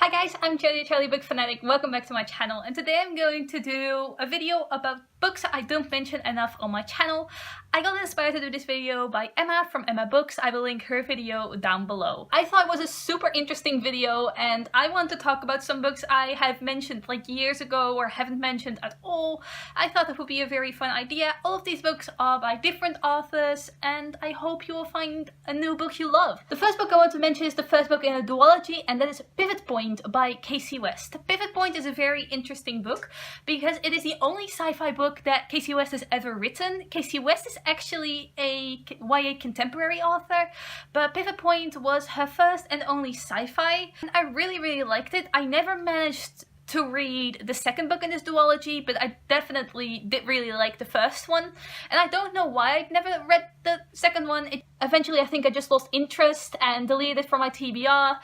Hi guys, I'm Jodi, Charlie Book Fanatic. Welcome back to my channel, and today I'm going to do a video about books I don't mention enough on my channel. I got inspired to do this video by Emma from Emma Books. I will link her video down below. I thought it was a super interesting video and I want to talk about some books I have mentioned like years ago or haven't mentioned at all. I thought that would be a very fun idea. All of these books are by different authors and I hope you will find a new book you love. The first book I want to mention is the first book in a duology, and that is Pivot Point by Kasie West. Pivot Point is a very interesting book because it is the only sci-fi book that Kasie West has ever written. Kasie West is actually a YA contemporary author, but Pivot Point was her first and only sci-fi, and I really liked it. I never managed to read the second book in this duology, but I definitely did really like the first one, and I don't know why I'd never read the second one. Eventually I think I just lost interest and deleted it from my TBR.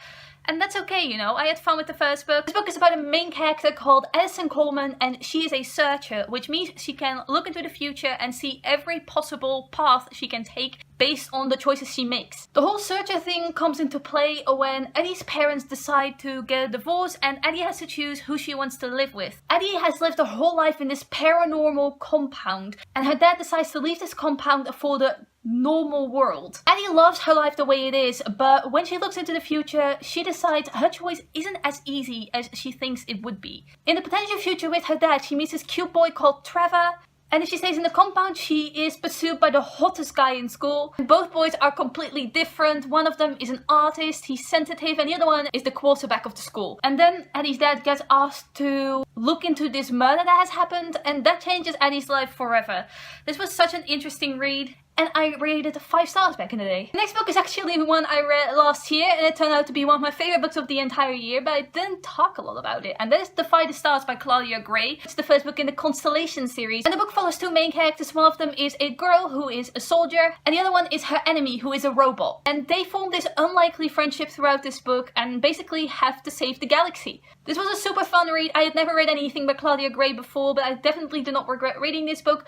And that's okay, you know, I had fun with the first book. This book is about a main character called Addison Coleman, and she is a searcher, which means she can look into the future and see every possible path she can take based on the choices she makes. The whole searcher thing comes into play when Eddie's parents decide to get a divorce and Eddie has to choose who she wants to live with. Eddie has lived her whole life in this paranormal compound, and her dad decides to leave this compound for the normal world. Eddie loves her life the way it is, but when she looks into the future, she decides her choice isn't as easy as she thinks it would be. In the potential future with her dad, she meets this cute boy called Trevor, and if she stays in the compound, she is pursued by the hottest guy in school. Both boys are completely different. One of them is an artist, he's sensitive, and the other one is the quarterback of the school. And then Eddie's dad gets asked to look into this murder that has happened, and that changes Eddie's life forever. This was such an interesting read, and I rated 5 stars back in the day. The next book is actually one I read last year, and it turned out to be one of my favorite books of the entire year, but I didn't talk a lot about it. And that is Defying Stars by Claudia Gray. It's the first book in the Constellation series, and the book follows 2 main characters. One of them is a girl who is a soldier, and the other one is her enemy who is a robot. And they form this unlikely friendship throughout this book and basically have to save the galaxy. This was a super fun read. I had never read anything by Claudia Gray before, but I definitely do not regret reading this book.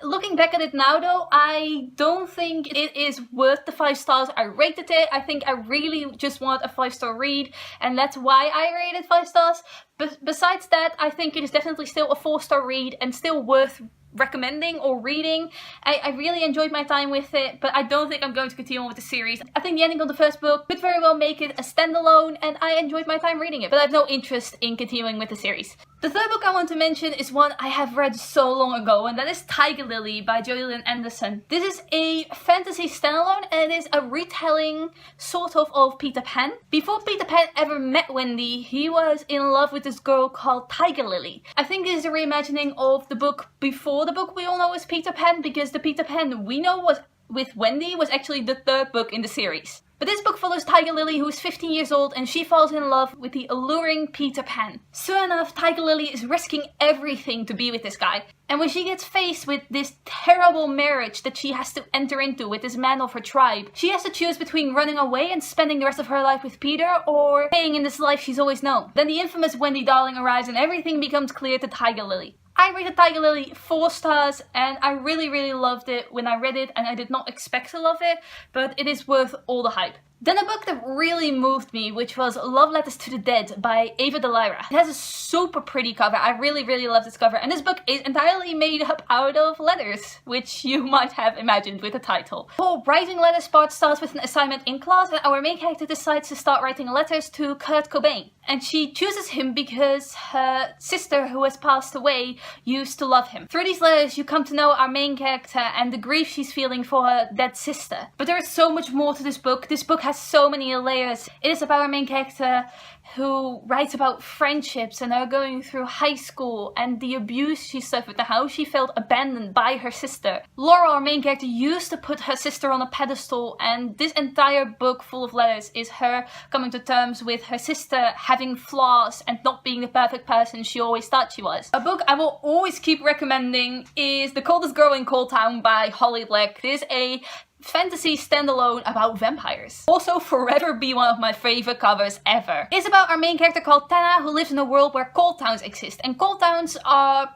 Looking back at it now though, I don't think it is worth the 5 stars I rated it. I think I really just want a 5-star read, and that's why I rated 5 stars. But besides that, I think it is definitely still a 4-star read and still worth recommending or reading. I really enjoyed my time with it, but I don't think I'm going to continue on with the series. I think the ending of the first book could very well make it a standalone, and I enjoyed my time reading it, but I have no interest in continuing with the series. The third book I want to mention is one I have read so long ago, and that is Tiger Lily by Jodi Lynn Anderson. This is a fantasy standalone, and it is a retelling sort of Peter Pan. Before Peter Pan ever met Wendy, he was in love with this girl called Tiger Lily. I think this is a reimagining of the book before the book we all know as Peter Pan, because the Peter Pan we know was with Wendy was actually the 3rd book in the series. But this book follows Tiger Lily, who is 15 years old, and she falls in love with the alluring Peter Pan. Soon enough, Tiger Lily is risking everything to be with this guy. And when she gets faced with this terrible marriage that she has to enter into with this man of her tribe, she has to choose between running away and spending the rest of her life with Peter, or staying in this life she's always known. Then the infamous Wendy Darling arrives and everything becomes clear to Tiger Lily. I rated Tiger Lily 4 stars, and I really loved it when I read it, and I did not expect to love it, but it is worth all the hype. Then a book that really moved me, which was Love Letters to the Dead by Dellaira. It has a super pretty cover. I really love this cover, and this book is entirely made up out of letters, which you might have imagined with the title. The whole writing letters part starts with an assignment in class, and our main character decides to start writing letters to Kurt Cobain. And she chooses him because her sister, who has passed away, used to love him. Through these letters, you come to know our main character and the grief she's feeling for her dead sister. But there is so much more to this book. This book has so many layers. It is about our main character who writes about friendships and her going through high school and the abuse she suffered and how she felt abandoned by her sister. Laura, our main character, used to put her sister on a pedestal, and this entire book full of letters is her coming to terms with her sister having flaws and not being the perfect person she always thought she was. A book I will always keep recommending is The Coldest Girl in Coldtown by Holly Black. This is a fantasy standalone about vampires. Also forever be one of my favorite covers ever. It's about our main character called Tana, who lives in a world where cold towns exist, and cold towns are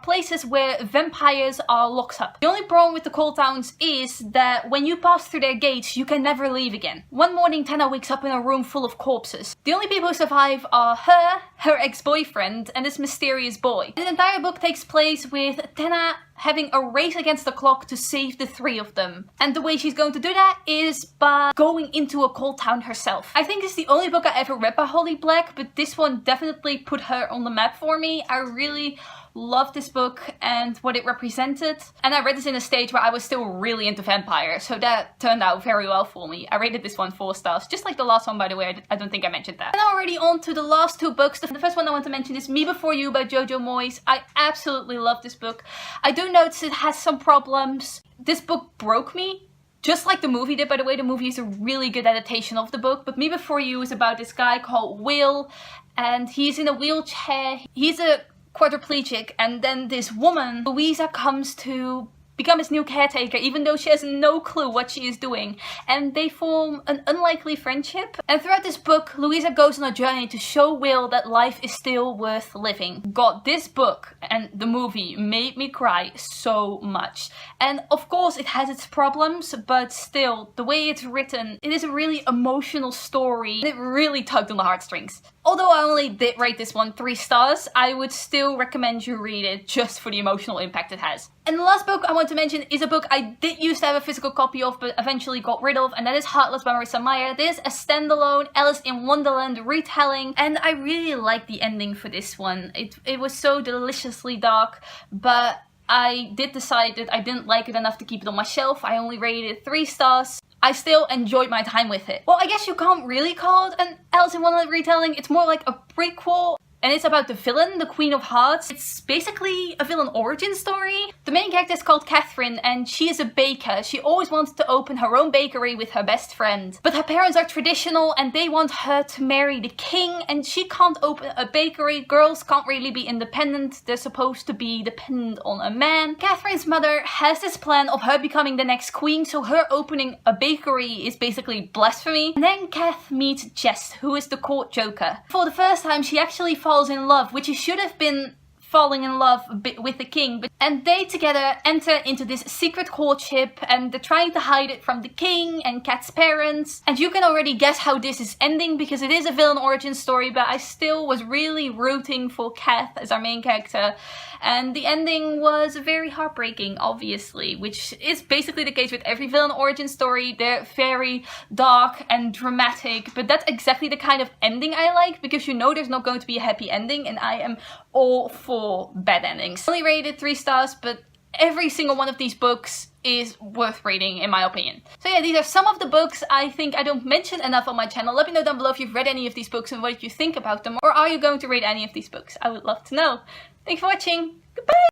places where vampires are locked up. The only problem with the cold towns is that when you pass through their gates, you can never leave again. One morning Tana wakes up in a room full of corpses. The only people who survive are her ex-boyfriend, and this mysterious boy. And the entire book takes place with Tana having a race against the clock to save the three of them. And the way she's going to do that is by going into a cold town herself. I think it's the only book I ever read by Holly Black, but this one definitely put her on the map for me. I really loved this book and what it represented. And I read this in a stage where I was still really into vampires, so that turned out very well for me. I rated this one 4 stars, just like the last one, by the way. I don't think I mentioned that. And already on to the last 2 books. The first one I want to mention is Me Before You by Jojo Moyes. I absolutely love this book. I do notice it has some problems. This book broke me, just like the movie did, by the way. The movie is a really good adaptation of the book, but Me Before You is about this guy called Will, and he's in a wheelchair. He's a quadriplegic, and then this woman, Louisa, comes to become his new caretaker, even though she has no clue what she is doing, and they form an unlikely friendship. And throughout this book, Louisa goes on a journey to show Will that life is still worth living. God, this book and the movie made me cry so much. And of course it has its problems, but still, the way it's written, it is a really emotional story. It really tugged on the heartstrings. Although I only did rate this one 3 stars, I would still recommend you read it just for the emotional impact it has. And the last book I want to mention is a book I did used to have a physical copy of, but eventually got rid of, and that is Heartless by Marissa Meyer. This is a standalone Alice in Wonderland retelling, and I really liked the ending for this one. It was so deliciously dark, but I did decide that I didn't like it enough to keep it on my shelf. I only rated it 3 stars. I still enjoyed my time with it. Well, I guess you can't really call it an Alice in Wonderland retelling. It's more like a prequel. And it's about the villain, the Queen of Hearts. It's basically a villain origin story. The main character is called Catherine, and she is a baker. She always wanted to open her own bakery with her best friend. But her parents are traditional and they want her to marry the king, and she can't open a bakery. Girls can't really be independent. They're supposed to be dependent on a man. Catherine's mother has this plan of her becoming the next queen, so her opening a bakery is basically blasphemy. And then Kath meets Jess, who is the court joker. For the first time, she actually falls in love, which she should have been falling in love with the king, and they together enter into this secret courtship, and they're trying to hide it from the king and Kat's parents. And you can already guess how this is ending, because it is a villain origin story, but I still was really rooting for Kat as our main character. And the ending was very heartbreaking, obviously, which is basically the case with every villain origin story. They're very dark and dramatic, but that's exactly the kind of ending I like, because you know there's not going to be a happy ending, and I am all for bad endings. I only rated 3 stars, but every single one of these books is worth reading, in my opinion. So yeah, these are some of the books I think I don't mention enough on my channel. Let me know down below if you've read any of these books and what you think about them, or are you going to read any of these books? I would love to know. Thanks for watching. Goodbye!